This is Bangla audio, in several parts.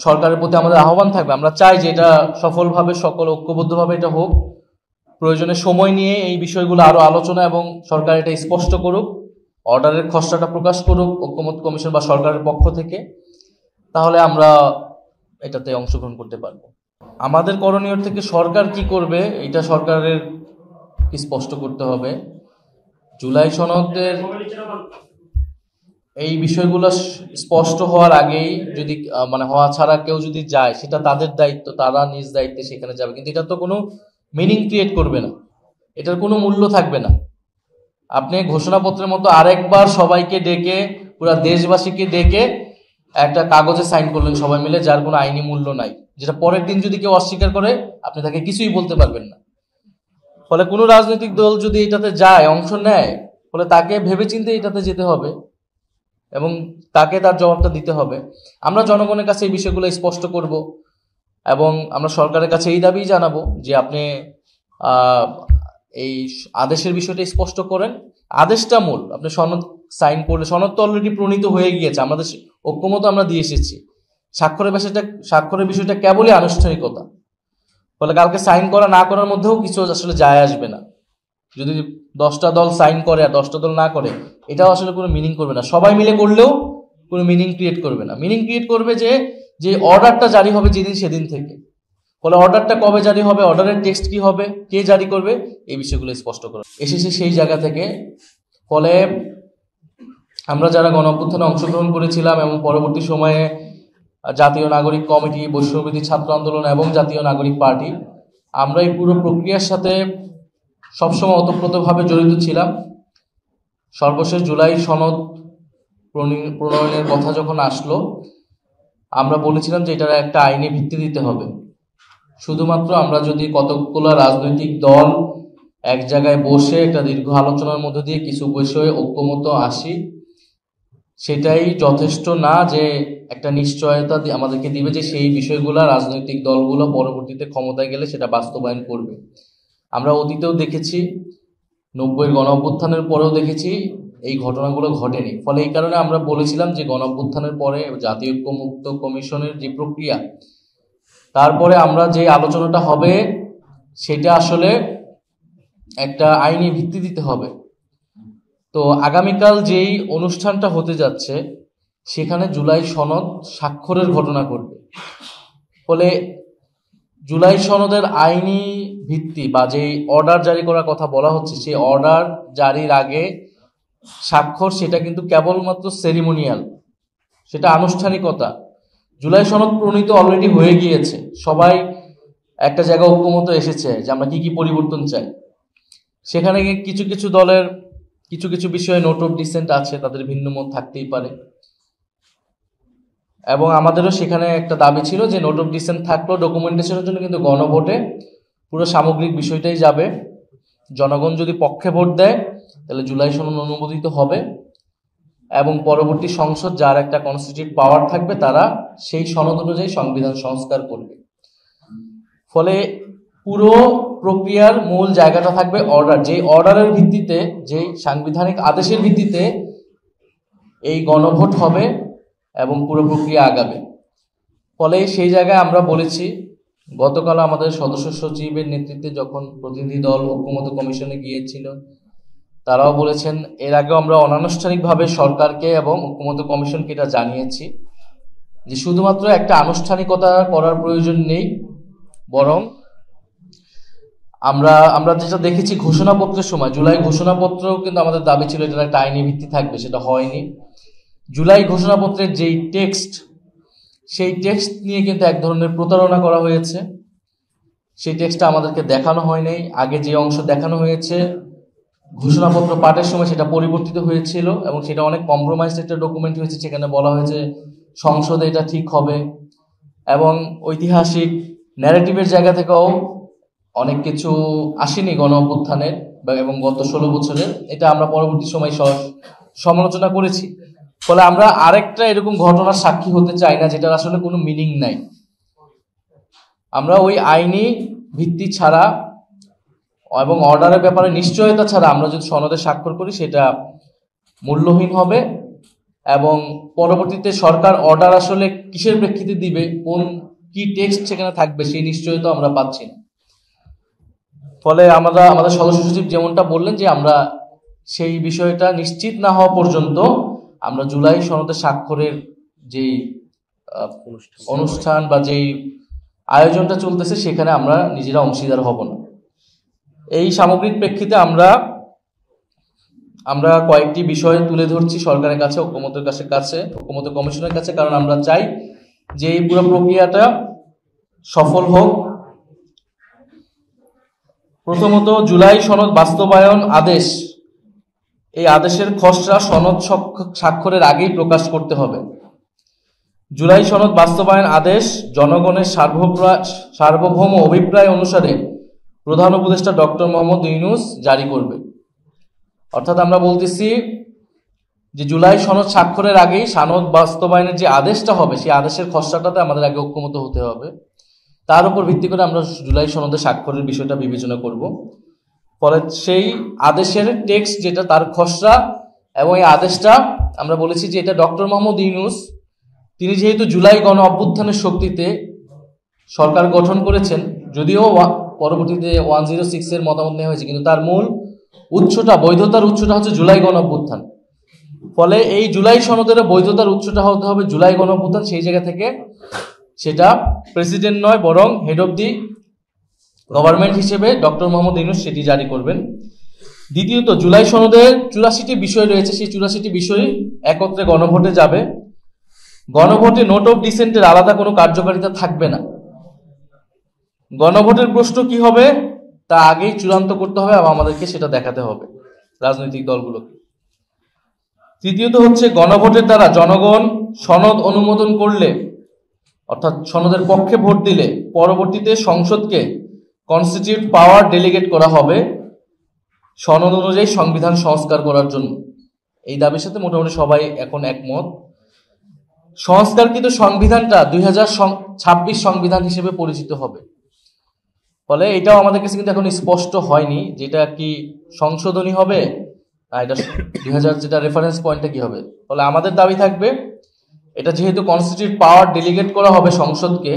সরকারের প্রতি আমাদের আহ্বান থাকবে, আমরা চাই যে এটা সফলভাবে সকল ঐক্যবদ্ধভাবে এটা হোক। প্রয়োজনে সময় নিয়ে এই বিষয়গুলো আরো আলোচনা এবং সরকার এটা স্পষ্ট করুক, অর্ডারের খসড়াটা প্রকাশ করুক ঐক্যমত্য কমিশন বা সরকারের পক্ষ থেকে, তাহলে আমরা এটাতে অংশগ্রহণ করতে পারবো। আমাদের করণীয় থেকে সরকার কি করবে এটা সরকারের স্পষ্ট করতে হবে। জুলাই সনদের এই বিষয়গুলো স্পষ্ট হওয়ার আগেই যদি হওয়া ছাড়া কেউ যদি যায়, সেটা তাদের দায়িত্ব, তারা নিজ দায়িত্বে সেখানে যাবে, কিন্তু এটা তো কোনো মিনিং ক্রিয়েট করবে না, এটার কোনো মূল্য থাকবে না। আপনি ঘোষণাপত্রের মতো আরেকবার সবাইকে ডেকে, পুরো দেশবাসীকে ডেকে একটা কাগজে সাইন করলেন সবাই মিলে, যার কোনো আইনি মূল্য নাই, যেটা পরের দিন যদি কেউ অস্বীকার করে আপনি তাকে কিছুই বলতে পারবেন না। ফলে কোনো রাজনৈতিক দল যদি এটাতে যায়, অংশ নেয়, ফলে তাকে ভেবেচিন্তে এটাতে যেতে হবে এবং তাকে তার জবাবটা দিতে হবে। আমরা জনগণের কাছে এই বিষয়গুলো স্পষ্ট করব এবং আমরা সরকারের কাছে এই দাবি জানাবো যে আপনি এই আদেশের বিষয়টা স্পষ্ট করেন। আদেশটা মূল, আপনি সনদ সাইন করলে, সনদ তো অলরেডি প্রণীত হয়ে গিয়েছে, আমাদের ঐক্যমত আমরা দিয়ে এসেছি। স্বাক্ষরের বিষয়টা কেবলই আনুষ্ঠানিকতা। ফলে কালকে সাইন করা না করার মধ্যেও কিছু আসলে যায় আসবে না। যদি 10টা দল সাইন করে আর 10টা দল না করে, এটাও আসলে কোনো মিনিং করবে না। সবাই মিলে করলেও কোনো মিনিং ক্রিয়েট করবে না। মিনিং ক্রিয়েট করবে যে অর্ডারটা জারি হবে যেদিন সেদিন থেকে। ফলে অর্ডারটা কবে জারি হবে, অর্ডারের টেক্সট কি হবে, কে জারি করবে, এই বিষয়গুলো স্পষ্ট করা এসেছে সেই জায়গা থেকে। ফলে আমরা যারা গণঅভ্যুত্থানে অংশগ্রহণ করেছিলাম এবং পরবর্তী সময়ে জাতীয় নাগরিক কমিটি, বৈষম্যবিরোধী ছাত্র আন্দোলন এবং জাতীয় নাগরিক পার্টি, আমরা এই পুরো প্রক্রিয়ার সাথে সবসময় ওতপ্রোতভাবে জড়িত ছিলাম। সর্বশেষ জুলাই সনদ প্রণয়নের কথা যখন আসলো, আমরা বলেছিলাম যে এটার একটা আইনি ভিত্তি দিতে হবে। শুধুমাত্র আমরা যদি কতগুলো রাজনৈতিক দল এক জায়গায় বসে একটা দীর্ঘ আলোচনার মধ্য দিয়ে কিছু বিষয়ে ঐক্যমত আসি, সেটাই যথেষ্ট না যে একটা নিশ্চয়তা আমাদেরকে দিবে যে সেই বিষয়গুলো রাজনৈতিক দলগুলো পরবর্তীতে ক্ষমতায় গেলে সেটা বাস্তবায়ন করবে। আমরা অতীতেও দেখেছি, 90-এর গণঅভ্যুত্থানের পরেও দেখেছি এই ঘটনাগুলো ঘটেনি। ফলে এই কারণে আমরা বলেছিলাম যে গণঅভ্যুত্থানের পরে জাতীয় ঐক্যমত্য কমিশনের যে প্রক্রিয়া, তারপরে আমরা যে আলোচনাটা হবে সেটা আসলে একটা আইনি ভিত্তি দিতে হবে। তো আগামীকাল যেই অনুষ্ঠানটা হতে যাচ্ছে সেখানে জুলাই সনদ স্বাক্ষরের ঘটনা ঘটবে। ফলে জুলাই সনদের আইনি ভিত্তি বা যে অর্ডার জারি করার কথা বলা হচ্ছে, সেই অর্ডার জারির আগে স্বাক্ষর, সেটা কিন্তু কেবলমাত্র সেরিমোনিয়াল, সেটা আনুষ্ঠানিকতা। জুলাই সনদ প্রণীত অলরেডি হয়ে গিয়েছে, সবাই একটা জায়গায় ঐক্যমত এসেছে যে আমরা কি কি পরিবর্তন চাই। সেখানে কিছু কিছু দলের কিছু কিছু বিষয়ে নোট অফ ডিসেন্ট আছে, তাদের ভিন্ন মত থাকতেই পারে, এবং আমাদেরও সেখানে একটা দাবি ছিল যে নোট অফ ডিসেন্ট থাকলেও ডকুমেন্টেশনের জন্য কিন্তু গণভোটে পুরো সামগ্রিক বিষয়টাই যাবে। জনগণ যদি পক্ষে ভোট দেয় তাহলে জুলাই সনদ অনুমোদিত হবে এবং পরবর্তী সংসদ, যার একটা কনস্টিটিউটিভ পাওয়ার থাকবে, তারা সেই সনদ অনুযায়ী সংবিধান সংস্কার করবে। ফলে পুরো প্রক্রিয়ার মূল জায়গাটা থাকবে অর্ডার, যে অর্ডারের ভিত্তিতে, যে সাংবিধানিক আদেশের ভিত্তিতে এই গণভোট হবে এবং পুরো প্রক্রিয়া আগাবে। ফলে সেই জায়গায় আমরা বলেছি, গতকাল আমাদের সদস্য সচিবের নেতৃত্বে যখন প্রতিনিধি দল ঐক্যমত্য কমিশনে গিয়েছিল, তারাও বলেছেন, এর আগেও আমরা অনানুষ্ঠানিকভাবে সরকারকে এবং ঐক্যমত্য কমিশনকে এটা জানিয়েছি যে শুধুমাত্র একটা আনুষ্ঠানিকতা করার প্রয়োজন নেই, বরং আমরা যেটা দেখেছি ঘোষণাপত্রের সময়, জুলাই ঘোষণাপত্রেও কিন্তু আমাদের দাবি ছিল এটার একটা আইনি ভিত্তি থাকবে, সেটা হয়নি। জুলাই ঘোষণাপত্রের যেই টেক্সট, সেই টেক্সট নিয়ে কিন্তু এক ধরনের প্রতারণা করা হয়েছে। সেই টেক্সটটা আমাদেরকে দেখানো হয় নাই। আগে যে অংশ দেখানো হয়েছে ঘোষণাপত্র পাঠের সময়, সেটা পরিবর্তিত হয়েছিল এবং সেটা অনেক কম্প্রোমাইজ একটা ডকুমেন্ট হয়েছে। সেখানে বলা হয়েছে সংসদে এটা ঠিক হবে, এবং ঐতিহাসিক ন্যারেটিভের জায়গা থেকেও অনেক কিছু আসেনি গণ অভ্যুত্থানের এবং গত 16 বছরের। এটা আমরা পরবর্তী সময় সমালোচনা করেছি। ফলে আমরা আরেকটা এরকম ঘটনার সাক্ষী হতে চাই না যেটার আসলে কোনো মিনিং নাই। আমরা ওই আইনি ভিত্তি ছাড়া এবং অর্ডারের ব্যাপারে নিশ্চয়তা ছাড়া আমরা যদি সনদে স্বাক্ষর করি, সেটা মূল্যহীন হবে এবং পরবর্তীতে সরকার অর্ডার আসলে কিসের প্রেক্ষিতে দিবে, কি টেক্সট সেখানে থাকবে সেই নিশ্চয়তা আমরা পাচ্ছি না। ফলে আমাদের সদস্য সচিব যেমনটা বললেন যে আমরা সেই বিষয়টা নিশ্চিত না হওয়া পর্যন্ত আমরা জুলাই সনদে স্বাক্ষরের যেই অনুষ্ঠান বা যেই আয়োজনটা চলতেছে সেখানে আমরা নিজেরা অংশীদার হব না। এই সামগ্রিক প্রেক্ষিতে আমরা কয়েকটি বিষয় তুলে ধরছি সরকারের কাছে, ঐক্যমত্য কমিশনের কাছে, কারণ আমরা চাই যে এই পুরো প্রক্রিয়াটা সফল হোক। প্রথমত, জুলাই সনদ বাস্তবায়ন আদেশ, এই আদেশের খসড়া সনদ স্বাক্ষরের আগেই প্রকাশ করতে হবে। জুলাই সনদ বাস্তবায়ন আদেশ জনগণের সার্বভৌম অভিপ্রায় অনুসারে প্রধান উপদেষ্টা ডক্টর মোহাম্মদ ইউনূস জারি করবে। অর্থাৎ আমরা বলতেছি যে জুলাই সনদ স্বাক্ষরের আগেই সনদ বাস্তবায়নের যে আদেশটা হবে সেই আদেশের খসড়াটাতে আমাদের আগে ঐক্যমত হতে হবে। তার উপর ভিত্তি করে আমরা জুলাই সনদে স্বাক্ষরের বিষয়টা বিবেচনা করব। ফলে সেই আদেশের টেক্সট যেটা তার খসড়া এবং এই আদেশটা আমরা বলেছি যে এটা ডক্টর মোহাম্মদ ইউনূস তিনি যেহেতু জুলাই গণ অভ্যুত্থানের শক্তিতে সরকার গঠন করেছেন, যদিও পরবর্তীতে 106 এর মতামত নেওয়া হয়েছে, কিন্তু তার মূল বৈধতার উৎসটা হচ্ছে জুলাই গণ অভ্যুত্থান। ফলে এই জুলাই সনদের বৈধতার উৎসটা হতে হবে জুলাই গণ অভ্যুত্থান। সেই জায়গা থেকে সেটা প্রেসিডেন্ট নয়, বরং হেড অব দি গভর্নমেন্ট হিসেবে ডক্টর মোহাম্মদ ইউনূস সেটি জারি করবেন। দ্বিতীয়ত, জুলাই সনদের 84টি বিষয় রয়েছে, সেই 84টি বিষয় একত্রে গণভোটে যাবে। গণভোটে নোট অফ ডিসেন্টের আলাদা কোনো কার্যকারিতা থাকবে না। গণভোটের প্রশ্ন কি হবে তা আগেই চূড়ান্ত করতে হবে এবং আমাদেরকে সেটা দেখাতে হবে রাজনৈতিক দলগুলোকে। তৃতীয়ত হচ্ছে, গণভোটের দ্বারা জনগণ সনদ অনুমোদন করলে, অর্থাৎ সনদের পক্ষে ভোট দিলে পরবর্তীতে সংসদকে কনস্টিটিউট পাওয়ার ডেলিগেট করা হবে সনদ অনুযায়ী সংবিধান সংস্কার করার জন্য। এই দাবির সাথে মোটামুটি সবাই এখন একমত। সংস্কারকৃত সংবিধানটা 2026 সংবিধান হিসেবে পরিচিত হবে। ফলে এটাও আমাদের কাছে কিন্তু এখন স্পষ্ট হয়নি যেটা কি সংশোধনী হবে না এটা 2000 যেটা রেফারেন্স পয়েন্টটা কি হবে। ফলে আমাদের দাবি থাকবে এটা যেহেতু কনস্টিটিউট পাওয়ার ডেলিগেট করা হবে সংসদকে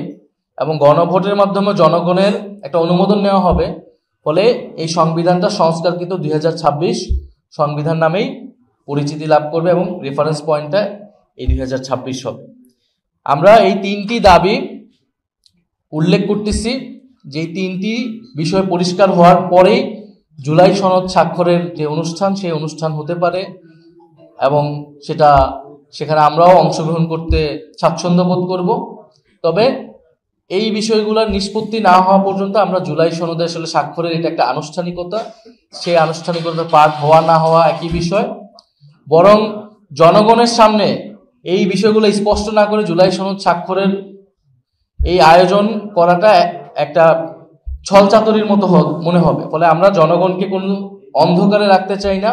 এবং গণভোটের মাধ্যমে জনগণের একটা অনুমোদন নেওয়া হবে, ফলে এই সংবিধানটা সংস্কারকৃত 2026 সংবিধান নামেই পরিচিতি লাভ করবে এবং রেফারেন্স পয়েন্টটা এই 2026 হবে। আমরা এই তিনটি দাবি উল্লেখ করতেছি, যে তিনটি বিষয় পরিষ্কার হওয়ার পরেই জুলাই সনদ স্বাক্ষরের যে অনুষ্ঠান সেই অনুষ্ঠান হতে পারে এবং সেখানে আমরাও অংশগ্রহণ করতে স্বাচ্ছন্দ্য বোধ করব। তবে এই বিষয়গুলোর নিষ্পত্তি না হওয়া পর্যন্ত আমরা জুলাই সনদে আসলে স্বাক্ষরের এটা একটা আনুষ্ঠানিকতা, সেই আনুষ্ঠানিকতা পার হওয়া না হওয়া একই বিষয়। বরং জনগণের সামনে এই বিষয়গুলো স্পষ্ট না করে জুলাই সনদ স্বাক্ষরের এই আয়োজন করাটা একটা ছলচাতুরির মতো মনে হবে। ফলে আমরা জনগণকে কোনো অন্ধকারে রাখতে চাই না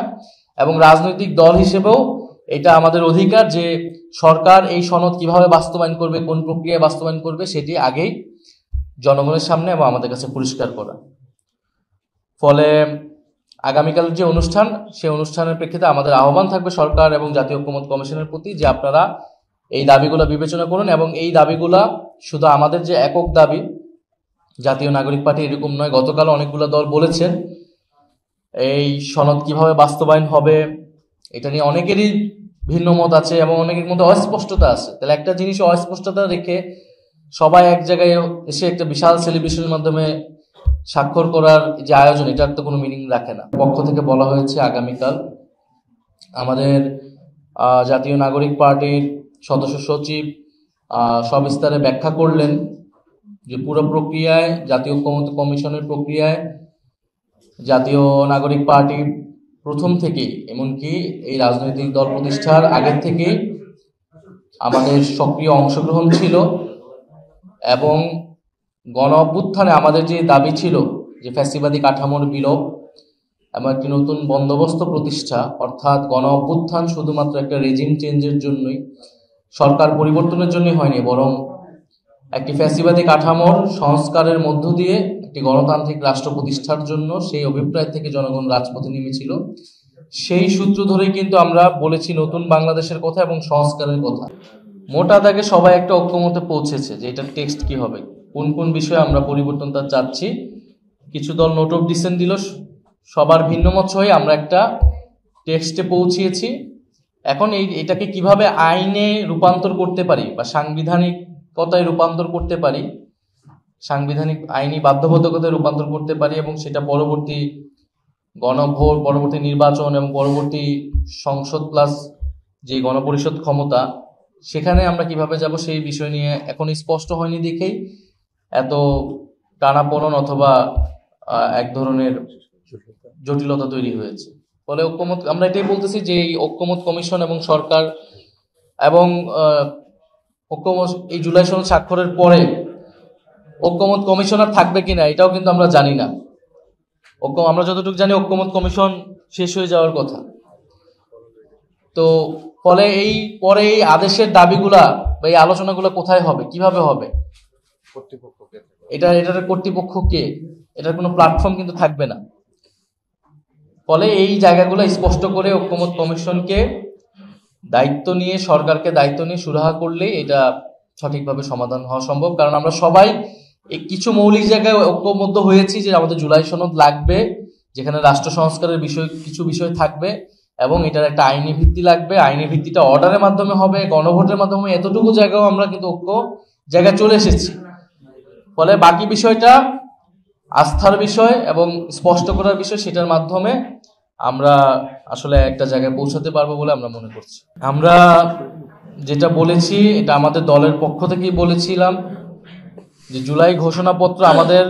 এবং রাজনৈতিক দল হিসেবেও এটা আমাদের অধিকার যে সরকার এই সনদ কিভাবে বাস্তবায়ন করবে, কোন প্রক্রিয়ায় বাস্তবায়ন করবে সেটি আগেই জনগণের সামনে এবং আমাদের কাছে পরিষ্কার করা। ফলে আগামীকাল যে অনুষ্ঠান সেই অনুষ্ঠানের প্রেক্ষিতে আমাদের আহ্বান থাকবে সরকার এবং জাতীয় ঐক্যমত্য কমিশনের প্রতি যে আপনারা এই দাবিগুলো বিবেচনা করুন এবং এই দাবিগুলা শুধু আমাদের যে একক দাবি জাতীয় নাগরিক পার্টি এরকম নয়। গতকাল অনেকগুলো দল বলেছেন এই সনদ কিভাবে বাস্তবায়ন হবে এটা নিয়ে অনেকেরই ভিন্ন মত আছে এবং অনেকের মধ্যে অস্পষ্টতা আছে। তাহলে একটা জিনিস অস্পষ্টতা রেখে সবাই এক জায়গায় এসে একটা বিশাল সেলিব্রেশনের মাধ্যমে স্বাক্ষর করার যে আয়োজন এটার তো কোনো মিনিং রাখে না। পক্ষ থেকে বলা হয়েছে আগামীকাল আমাদের জাতীয় নাগরিক পার্টির সদস্য সচিব সবিস্তারে ব্যাখ্যা করলেন যে পুরো প্রক্রিয়ায় জাতীয় ঐক্যমত্য কমিশনের প্রক্রিয়ায় জাতীয় নাগরিক পার্টি প্রথম থেকেই, এমনকি এই রাজনৈতিক দল প্রতিষ্ঠার আগের থেকেই আমাদের সক্রিয় অংশগ্রহণ ছিল এবং গণ অভ্যুত্থানে আমাদের যে দাবি ছিল যে ফ্যাসিবাদী কাঠামোর বিলোপ এবং একটি নতুন বন্দোবস্ত প্রতিষ্ঠা, অর্থাৎ গণ অভ্যুত্থান শুধুমাত্র একটা রেজিম চেঞ্জের জন্যই, সরকার পরিবর্তনের জন্যই হয়নি, বরং একটি ফ্যাসিবাদী কাঠামোর সংস্কারের মধ্য দিয়ে একটি গণতান্ত্রিক রাষ্ট্র প্রতিষ্ঠার জন্য সেই অভিপ্রায় থেকে জনগণ রাজপথে নেমেছিল সেই সূত্র ধরেই কিন্তু আমরা বলেছি নতুন বাংলাদেশের কথা এবং সংস্কারের কথা। মোটা দাগে সবাই একটা ঐক্যমতে পৌঁছেছে যে এটার টেক্সট কি হবে, কোন কোন বিষয়ে আমরা পরিবর্তনটা চাচ্ছি। কিছু দল নোট অফ ডিসেন্ট দিল, সবার ভিন্নমত হয়ে আমরা একটা টেক্সটে পৌঁছিয়েছি। এখন এটাকে কিভাবে আইনে রূপান্তর করতে পারি বা সাংবিধানিকতায় রূপান্তর করতে পারি, সাংবিধানিক আইনি বাধ্যবাধকতায় রূপান্তর করতে পারি, এবং সেটা পরবর্তী গণভোট, পরবর্তী নির্বাচন এবং পরবর্তী সংসদ প্লাস যে গণপরিষদ ক্ষমতা, সেখানে আমরা কিভাবে যাব সেই বিষয় নিয়ে এখন স্পষ্ট হয়নি দেখেই এত টানাপোড়েন অথবা এক ধরনের জটিলতা তৈরি হয়েছে। ফলে ঐক্যমত, আমরা এটাই বলতেছি যে এই ঐক্যমত কমিশন এবং সরকার এবং ঐক্যমত এই জুলাই সনদ স্বাক্ষরের পরে ঐক্যমত কমিশনার থাকবে কিনা এটাও কিন্তু আমরা জানি না। আমরা যতটুকু জানি ঐক্যমত কমিশন শেষ হয়ে যাওয়ার কথা। তো ফলে এই পরে এই আদেশের দাবিগুলা বা এই আলোচনাগুলো কোথায় হবে, কিভাবে হবে, এটার কর্তৃপক্ষ কে, এটার কোনো প্ল্যাটফর্ম কিন্তু থাকবে না। ফলে এই জায়গাগুলো স্পষ্ট করে ঐক্যমত কমিশনকে দায়িত্ব নিয়ে, সরকারকে দায়িত্ব নিয়ে সুরাহা করলেই এটা সঠিকভাবে সমাধান হওয়া সম্ভব। কারণ আমরা সবাই কিছু মৌলিক জায়গায় ঐক্যবদ্ধ হয়েছি যে আমাদের জুলাই সনদ লাগবে, যেখানে রাষ্ট্র সংস্কারের কিছু বিষয় থাকবে এবং এটার একটা আইনি ভিত্তি লাগবে। আইনি ভিত্তিটা অর্ডারের মাধ্যমে হবে, গণভোটের মাধ্যমে, এতটুকু জায়গাও আমরা কিন্তু ঐক্য জায়গায় চলে এসেছি। ফলে বাকি বিষয়টা আস্থার বিষয় এবং স্পষ্ট করার বিষয়, সেটার মাধ্যমে আমরা আসলে একটা জায়গায় পৌঁছাতে পারবো বলে আমরা মনে করছি। আমরা যেটা বলেছি এটা আমাদের দলের পক্ষ থেকেই বলেছিলাম যে জুলাই ঘোষণাপত্র আমাদের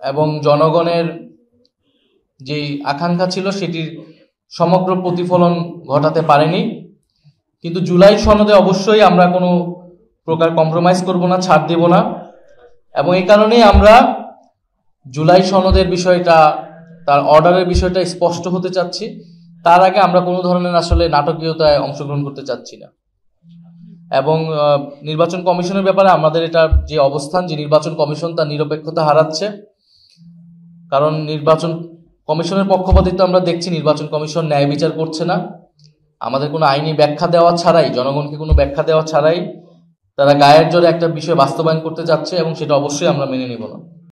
এবং জনগণের যে আকাঙ্ক্ষা ছিল সেটির সমগ্র প্রতিফলন ঘটাতে পারেনি, কিন্তু জুলাই সনদে অবশ্যই আমরা কোনো প্রকার কম্প্রোমাইজ করব না, ছাড় দেব না। এবং এই কারণেই আমরা জুলাই সনদের বিষয়টা, তার অর্ডারের বিষয়টা স্পষ্ট হতে চাচ্ছি। তার আগে আমরা কোনো ধরনের আসলে নাটকীয়তায় অংশগ্রহণ করতে চাচ্ছি না। এবং নির্বাচন কমিশনের ব্যাপারে আমাদের এটা যে অবস্থান, যে নির্বাচন কমিশন তার নিরপেক্ষতা হারাচ্ছে। কারণ নির্বাচন কমিশনের পক্ষপাতিত্ব আমরা দেখছি, নির্বাচন কমিশন ন্যায় বিচার করছে না। আমাদের কোনো আইনি ব্যাখ্যা দেওয়া ছাড়াই, জনগণকে কোনো ব্যাখ্যা দেওয়া ছাড়াই তারা গায়ের জোরে একটা বিষয় বাস্তবায়ন করতে চাচ্ছে এবং সেটা অবশ্যই আমরা মেনে নিব না।